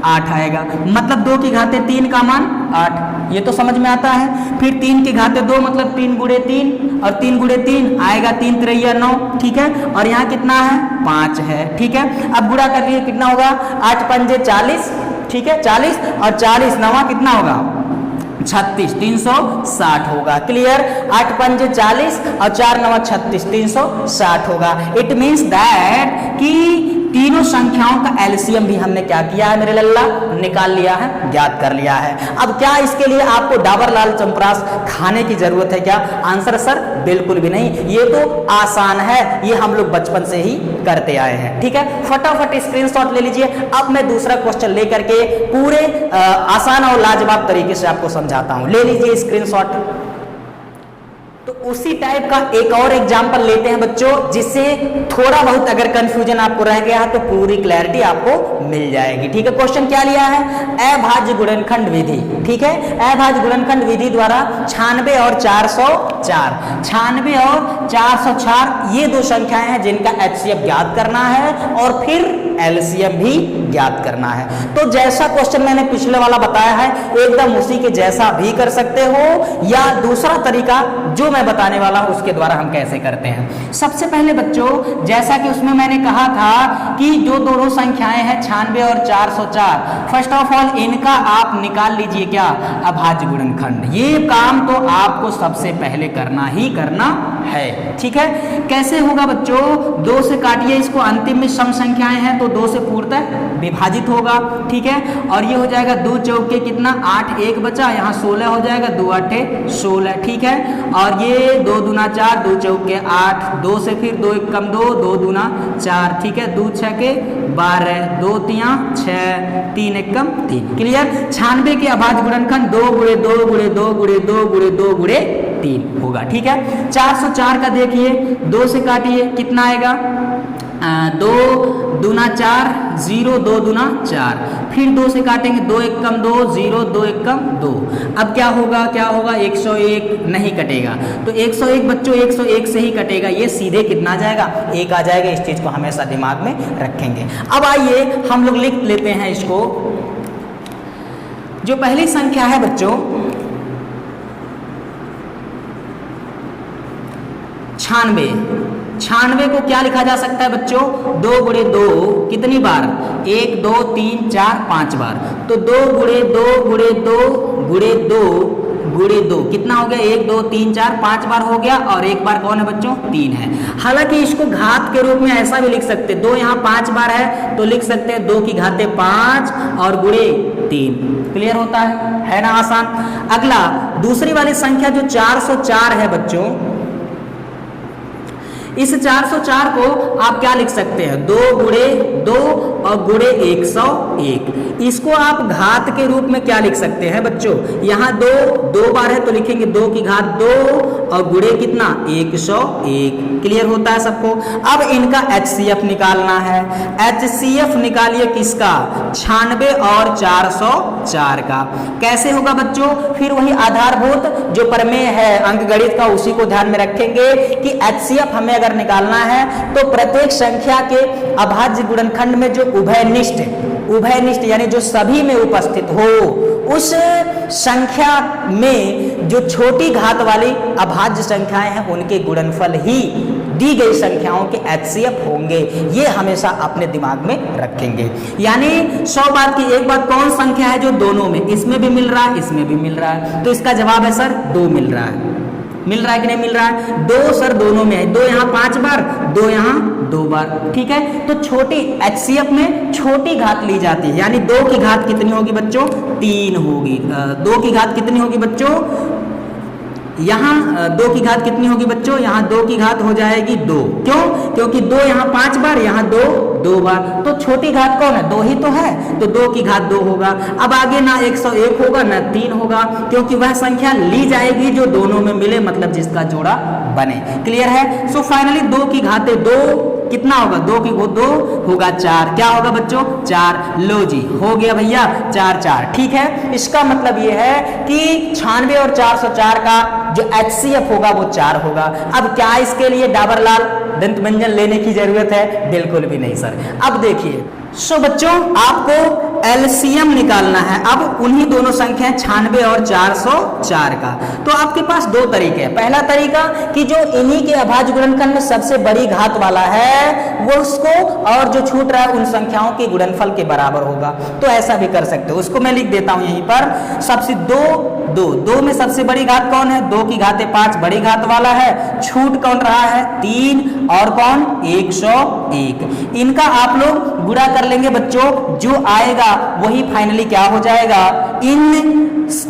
8 आएगा, मतलब 2 की घाते 3 का मान 8, ये तो समझ में आता है। फिर 3 की घाते 2 मतलब 3 गुणे 3, और 3 गुणे 3 आएगा 3 3 9। ठीक है, और यहाँ कितना है? 5 है। ठीक है, अब गुणा कर लिए कितना होगा? 8 पंजे 40। ठीक है, 40 और 40 9 कितना होगा? 36, 360 होगा। क्लियर? 8 पंजे 40 और 4 9 36, 360 होगा। इट मीन्स दैट कि तीनों संख्याओं का एलसीएम भी हमने क्या किया है मेरे लल्ला? निकाल लिया है, ज्ञात कर लिया है। अब क्या इसके लिए आपको डाबर लाल चंपरास खाने की जरूरत है क्या? आंसर सर बिल्कुल भी नहीं, ये तो आसान है, ये हम लोग बचपन से ही करते आए हैं। ठीक है, फटाफट स्क्रीनशॉट ले लीजिए। अब मैं दूसरा क्वेश्चन लेकर के पूरे आसान और लाजवाब तरीके से आपको समझाता हूं, ले लीजिए स्क्रीनशॉट। तो उसी टाइप का एक और एग्जाम्पल लेते हैं बच्चों, जिससे थोड़ा बहुत अगर कंफ्यूजन आपको रह गया है तो पूरी क्लैरिटी आपको मिल जाएगी। ठीक है, क्वेश्चन क्या लिया है? अभाज्य गुणनखंड विधि। ठीक है, अभाज्य गुणनखंड विधि द्वारा 96 और 400 4, 96 और 404 ये दो संख्याएं हैं जिनका HCF ज्ञात करना है और फिर LCM भी ज्ञात करना है। तो जैसा क्वेश्चन मैंने पिछले वाला बताया है एकदम उसी के जैसा भी कर सकते हो, या दूसरा तरीका जो मैं बताने वाला हूं उसके द्वारा हम कैसे करते हैं। सबसे पहले बच्चों, जैसा कि उसमें मैंने कहा था कि जो दोनों संख्याएं हैं 96 और 404, फर्स्ट ऑफ ऑल इनका आप निकाल लीजिए क्या, अभाज्य गुणनखंड। ये काम तो आपको सबसे पहले करना ही करना है, ठीक है। कैसे होगा बच्चों, 2 से काटिए इसको, अंतिम में सम संख्याएं हैं तो 2 से पूर्णतः विभाजित होगा, ठीक है। और ये हो जाएगा 2 चौके कितना 8, 1 बचा, यहाँ 16 हो जाएगा, 2 8 16, ठीक है। और ये 2 दूना 4, 2 चौके 8, 2 से फिर 2 1 कम 2, 2 दूना 4, ठीक है। 2 6 के 12, 2 तिया 6, 3 1 कम 3, क्लियर। 96 के अभाज्य गुणनखंड 2 गुणे 2 गुणे 2 गुणे 2 गुणे 2 गुणे 3 होगा, ठीक है। 404 का देखिए, 2 से काटिए कितना आएगा, 2 दूना 4, 0 2 दूना 4, फिर 2 से काटेंगे 2 1 कम 2, 0 2 1 कम 2। अब क्या होगा 101 नहीं कटेगा, तो 101 बच्चों 101 से ही कटेगा, ये सीधे कितना आ जाएगा 1 आ जाएगा। इस चीज को हमेशा दिमाग में रखेंगे। अब आइए हम लोग लिख लेते हैं इसको। जो पहली संख्या है बच्चों 96 को क्या लिखा जा सकता है बच्चों, 2 गुणे 2 कितनी बार, 1 2 3 4 5 बार, तो 2 गुणे 2 गुणे 2 गुणे 2 गुणे 2 कितना हो गया, 1 2 3 4 5 बार हो गया, और एक बार कौन है बच्चों 3 है। हालांकि इसको घात के रूप में ऐसा भी लिख सकते हैं, 2 यहाँ 5 बार है तो लिख सकते हैं 2 की घाते 5 और गुणे 3, क्लियर होता है ना, आसान। अगला दूसरी वाली संख्या जो 404 है बच्चों, इस 404 को आप क्या लिख सकते हैं, 2 गुणे 2 और गुणे 101, इसको आप घात के रूप में क्या लिख सकते हैं बच्चों, यहाँ 2 बार है तो लिखेंगे 2 की घात 2 और गुणे कितना 101, क्लियर होता है सबको। अब इनका HCF निकालना है। HCF निकालिए किसका, 96 और 404 का। कैसे होगा बच्चों, फिर वही आधारभूत जो प्रमेय है अंकगणित का उसी को ध्यान में रखेंगे कि HCF हमें अगर निकालना है तो प्रत्येक संख्या के अभाज्य गुणनखंड में जो उभयनिष्ठ यानी जो सभी में उपस्थित हो, उस संख्या में जो छोटी घात वाली अभाज्य संख्याएं हैं उनके गुणनफल ही दी गई संख्याओं के HCF होंगे। ये हमेशा अपने दिमाग में रखेंगे। यानी 100 बात की एक बात, कौन संख्या है जो दोनों में, इसमें भी मिल रहा है इसमें भी मिल रहा है, तो इसका जवाब है सर 2 मिल रहा है। मिल रहा है कि नहीं मिल रहा है, 2 सर दोनों में है, 2 यहाँ 5 बार 2 यहाँ 2 बार, ठीक है। तो छोटी HCF में छोटी घात ली जाती है, यानी 2 की घात कितनी होगी बच्चों 3 होगी, 2 की घात कितनी होगी बच्चों, यहाँ 2 की घात कितनी होगी बच्चों, यहाँ 2 की घात हो जाएगी 2, क्यों, क्योंकि 2 यहाँ 5 बार यहाँ 2 बार, तो छोटी घात कौन है 2 ही तो है, तो 2 की घात 2 होगा। अब आगे ना 101 होगा ना 3 होगा, क्योंकि वह संख्या ली जाएगी जो दोनों में मिले, मतलब जिसका जोड़ा बने, क्लियर है। सो फाइनली 2 की घाते 2 कितना होगा, 2 की 2 होगा 4, क्या होगा बच्चों 4, लो जी हो गया भैया 4, ठीक है। इसका मतलब ये है कि 96 और 404 का जो HCF होगा वो 4 होगा। अब क्या इसके लिए डाबर लाल दंत मंजन लेने की जरूरत है, बिल्कुल भी नहीं सर। अब देखिए सो बच्चों आपको LCM निकालना है। अब उन्हीं दोनों संख्या 96 और 404 का, तो आपके पास 2 तरीके हैं। पहला तरीका कि जो इन्हीं के अभाज्य गुणनखंड में सबसे बड़ी घात वाला है वो उसको, और जो छूट रहा है उन संख्याओं के गुणनफल के बराबर होगा, तो ऐसा भी कर सकते हो। उसको मैं लिख देता हूं यहीं पर, सबसे 2 में सबसे बड़ी घात कौन है, 2 की घाते 5 बड़ी घात वाला है, छूट कौन रहा है 3 और कौन 101। इनका आप लोग गुणा कर लेंगे बच्चों, जो आएगा वही फाइनली क्या हो जाएगा, इन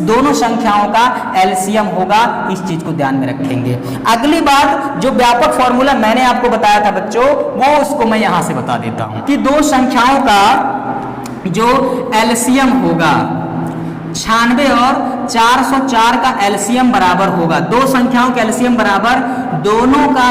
दोनों संख्याओं का LCM होगा। इस चीज को ध्यान में रखेंगे। अगली बात जो व्यापक फॉर्मूला मैंने आपको बताया था बच्चों, वो उसको मैं यहां से बता देता हूं कि 2 संख्याओं का जो LCM होगा 96 और 404 का LCM बराबर होगा, 2 संख्याओं का LCM बराबर दोनों का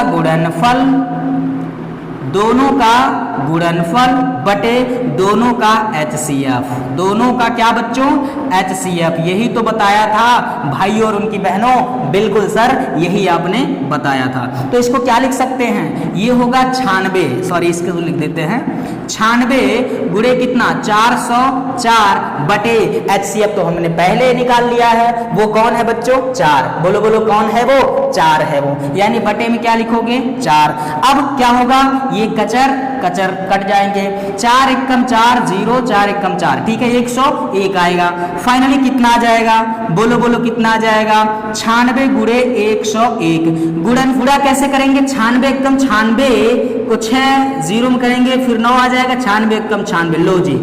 गुणनफल बटे दोनों का HCF, दोनों का क्या बच्चों HCF। यही तो बताया था भाई और उनकी बहनों, बिल्कुल सर यही आपने बताया था। तो इसको क्या लिख सकते हैं, ये होगा 96, सॉरी इसको लिख देते हैं 96 गुणे कितना 404 बटे HCF तो हमने पहले निकाल लिया है, वो कौन है बच्चों 4। बोलो बोलो कौन है वो 4 है वो, यानी बटे में क्या लिखोगे 4। अब क्या होगा, ये कचर कचर कट जाएंगे, 4 एकम 4 0, 4 एकम 4, ठीक है 101 आएगा। फाइनली कितना आ जाएगा, बोलो बोलो कितना आ जाएगा 96 गुणे 101। गुणा कैसे करेंगे, 96 एकम 96 को 6 0 में करेंगे, फिर 9 आ जाएगा, 96 एकम 96। लो जी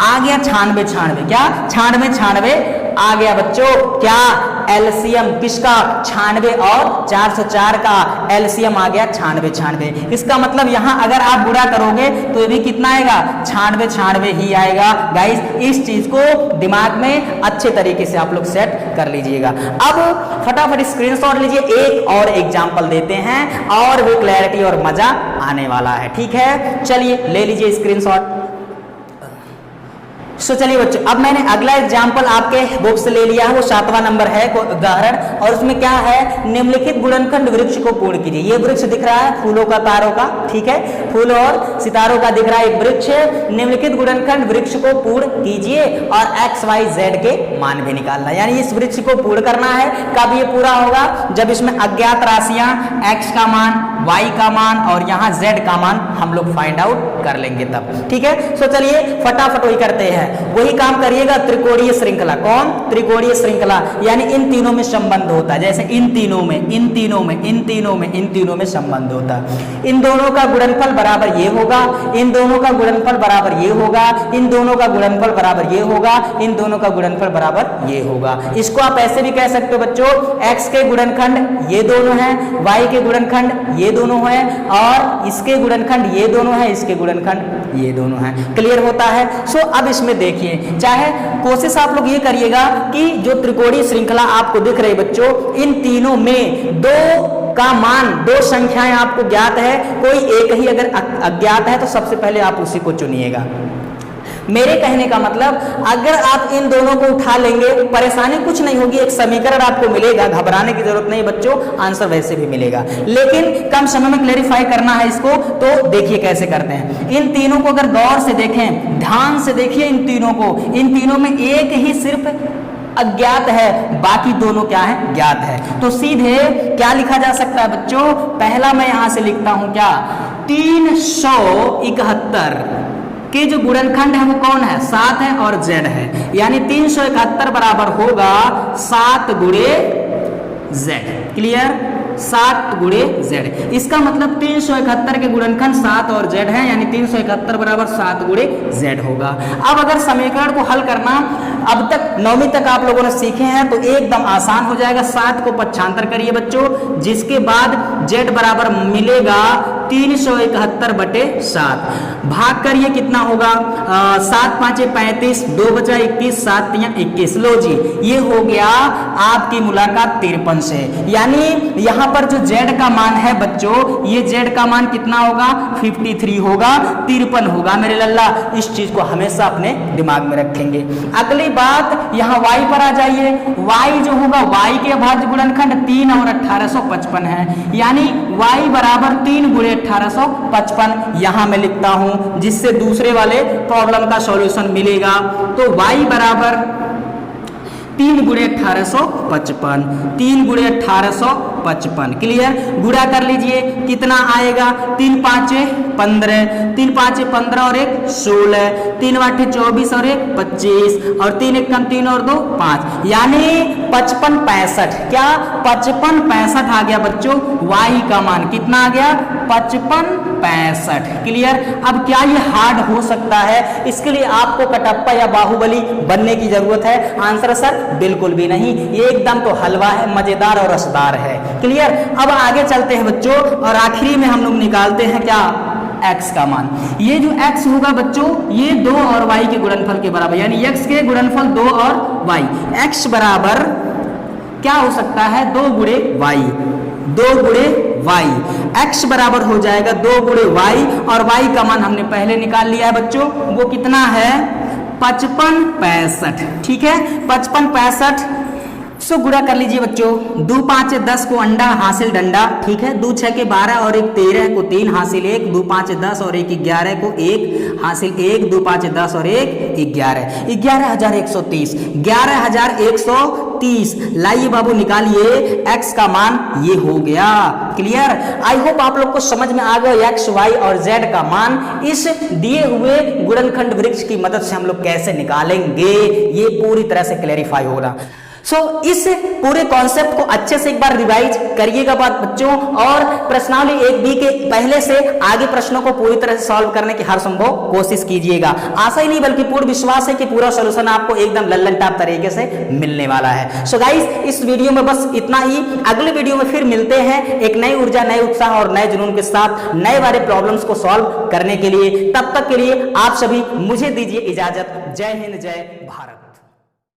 आ गया 96 96, क्या 96 96 आ गया बच्चों। क्या एलसीएम किसका 96 और 404 का एलसीएम आ गया 96 96। इसका मतलब यहां अगर आप गुणा करोगे तो ये भी कितना आएगा 96 96 ही आएगा। गाइस इस चीज को दिमाग में अच्छे तरीके से आप लोग सेट कर लीजिएगा। अब फटाफट स्क्रीनशॉट लीजिए, एक और एग्जांपल देते हैं और भी क्लैरिटी और मजा आने वाला है, ठीक है। चलिए ले लीजिए स्क्रीनशॉट। सो चलिए बच्चों, अब मैंने अगला एग्जाम्पल आपके बुक से ले लिया है, वो 7वां नंबर है उदाहरण, और उसमें क्या है, निम्नलिखित गुणनखंड वृक्ष को पूर्ण कीजिए। ये वृक्ष दिख रहा है फूलों का तारों का, ठीक है, फूलों और सितारों का दिख रहा है एक वृक्ष। निम्नलिखित गुणनखंड वृक्ष को पूर्ण कीजिए और x y z के मान भी निकालना, यानी इस वृक्ष को पूर्ण करना है। कब ये पूरा होगा, जब इसमें अज्ञात राशियां x का मान, y का मान और यहाँ z का मान हम लोग फाइंड आउट कर लेंगे तब, ठीक है। सो चलिए फटाफट वही करते हैं, वही काम करिएगा। त्रिकोणीय श्रृंखला, कौन त्रिकोणीय श्रृंखला, यानी इन तीनों में संबंध होता है, जैसे इन तीनों में इन तीनों में इन तीनों में इन तीनों में संबंध होता है। इन दोनों का गुणनफल बराबर ये होगा, इन दोनों का गुणनफल बराबर ये होगा, इन दोनों का गुणनफल बराबर ये होगा, इन दोनों का गुणनफल बराबर ये होगा। इसको आप ऐसे भी कह सकते हो बच्चों, x के गुणनखंड ये दोनों हैं, y के गुणनखंड ये दोनों हैं और इसके गुणनखंड ये दोनों हैं, इसके गुणनखंड ये दोनों हैं। क्लियर होता है। सो अब इसमें देखिए, चाहे कोशिश आप लोग ये करिएगा कि जो त्रिकोणीय श्रृंखला आपको दिख रही बच्चों, इन तीनों में दो का मान, दो संख्याएं आपको ज्ञात है, कोई एक ही अगर अज्ञात है तो सबसे पहले आप उसी को चुनिएगा। मेरे कहने का मतलब, अगर आप इन दोनों को उठा लेंगे परेशानी कुछ नहीं होगी, एक समीकरण आपको मिलेगा, घबराने की जरूरत नहीं बच्चों, आंसर वैसे भी मिलेगा। लेकिन कम समय में क्लेरिफाई करना है इसको, तो देखिए कैसे करते हैं। इन तीनों को अगर गौर से देखें, ध्यान से देखिए इन तीनों को, इन तीनों में एक ही सिर्फ अज्ञात है, बाकी दोनों क्या है ज्ञात है। तो सीधे क्या लिखा जा सकता है बच्चों, पहला मैं यहां से लिखता हूं क्या, 371 के जो गुणनखंड है वो कौन है 7 है और z है, यानी 371 बराबर होगा 7 गुणे z। क्लियर, 7 गुणे z। इसका मतलब 371 के गुणनखंड 7 और z है, यानी 371 बराबर 7 गुणे z होगा। अब अगर समीकरण को हल करना अब तक 9वीं तक आप लोगों ने सीखे हैं तो एकदम आसान हो जाएगा। 7 को पक्षांतर करिए बच्चों, जिसके बाद z बराबर मिलेगा 371 बटे 7, भाग करिए कितना होगा 7 5 35, 2 बचा 21, 7 3 21। लो जी ये हो गया आपकी मुलाकात 53 से, यानी यहाँ पर जो z का मान है बच्चों, ये z का मान कितना होगा 53 होगा, 53 होगा मेरे लल्ला। इस चीज को हमेशा अपने दिमाग में रखेंगे। अगली बात यहाँ y पर आ जाइए, y जो होगा y के अभाज्य गुणनखंड 3 और 1855 है, यानी y बराबर 3 गुणे 1855 यहां मैं लिखता हूं, जिससे दूसरे वाले प्रॉब्लम का सॉल्यूशन मिलेगा। तो y बराबर 3 गुणे 1855, 3 गुणे 1855। क्लियर, गुणा कर लीजिए कितना आएगा, 3 5 15, 3 5 15 और 1 16, 3 8 24 और 1 25 और 3 1 3 और 2 5, यानी 55 65। क्या 55 65 आ गया बच्चों, y का मान कितना आ गया 55 65। क्लियर, अब क्या ये हार्ड हो सकता है, इसके लिए आपको कटप्पा या बाहुबली बनने की जरूरत है? आंसर सर बिल्कुल भी नहीं, ये एकदम तो हलवा है, मजेदार और रसदार है। क्लियर, अब आगे चलते हैं बच्चों और आखिरी में हम लोग निकालते हैं क्या x का मान। ये जो x होगा बच्चों, ये 2 और y के गुणनफल के बराबर, यानी x के गुणनफल 2 और y। x बराबर क्या हो सकता है 2 गुणे y, 2 गुणे y। x बराबर हो जाएगा 2 गुणे y और y का मान हमने पहले निकाल लिया है बच्चों, वो कितना है 5565, ठीक है 5565 सो गुणा कर लीजिए बच्चों, 2 5 10 को अंडा हासिल डंडा, ठीक है 2 6 के 12 और 1 13 को 3 हासिल 1, 2 5 10 और 1 11 को 1 हासिल 1, 2 5 10 और 1 11, 11130, 11130। लाइए बाबू निकालिए x का मान, ये हो गया क्लियर। आई होप आप लोग को समझ में आ गया x y और z का मान इस दिए हुए गुणनखंड वृक्ष की मदद से हम लोग कैसे निकालेंगे, ये पूरी तरह से क्लैरिफाई होगा। इस पूरे कॉन्सेप्ट को अच्छे से एक बार रिवाइज करिएगा बात बच्चों, और प्रश्नावली 1B के पहले से आगे प्रश्नों को पूरी तरह से सॉल्व करने की हर संभव कोशिश कीजिएगा। आशा ही नहीं बल्कि पूर्ण विश्वास है कि पूरा सॉल्यूशन आपको एकदम लल्लन टाप तरीके से मिलने वाला है। सो गाइस इस वीडियो में बस इतना ही, अगले वीडियो में फिर मिलते हैं एक नई ऊर्जा, नए उत्साह और नए जुनून के साथ नए वाले प्रॉब्लम्स को सॉल्व करने के लिए। तब तक के लिए आप सभी मुझे दीजिए इजाजत। जय हिंद, जय भारत।